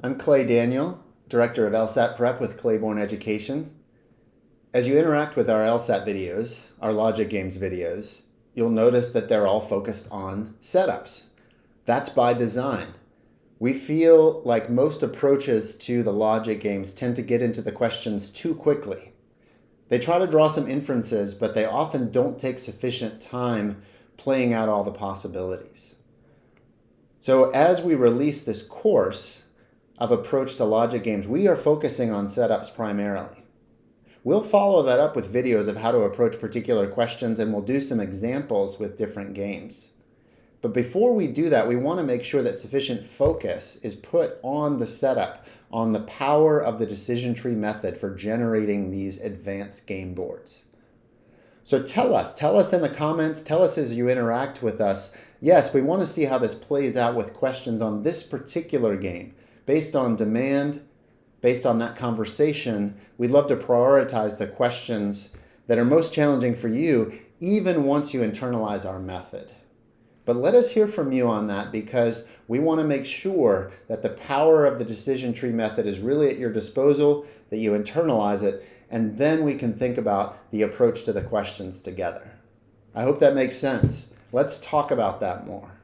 I'm Clay Daniel, Director of LSAT Prep with Claiborne Education. As you interact with our LSAT videos, our logic games videos, you'll notice that they're all focused on setups. That's by design. We feel like most approaches to the logic games tend to get into the questions too quickly. They try to draw some inferences, but they often don't take sufficient time playing out all the possibilities. So as we release this course of approach to logic games, we are focusing on setups primarily. We'll follow that up with videos of how to approach particular questions, and we'll do some examples with different games. But before we do that, we want to make sure that sufficient focus is put on the setup, on the power of the decision tree method for generating these advanced game boards. So tell us in the comments, tell us as you interact with us. Yes, we want to see how this plays out with questions on this particular game. Based on demand, based on that conversation, we'd love to prioritize the questions that are most challenging for you, even once you internalize our method. But let us hear from you on that, because we want to make sure that the power of the decision tree method is really at your disposal, that you internalize it, and then we can think about the approach to the questions together. I hope that makes sense. Let's talk about that more.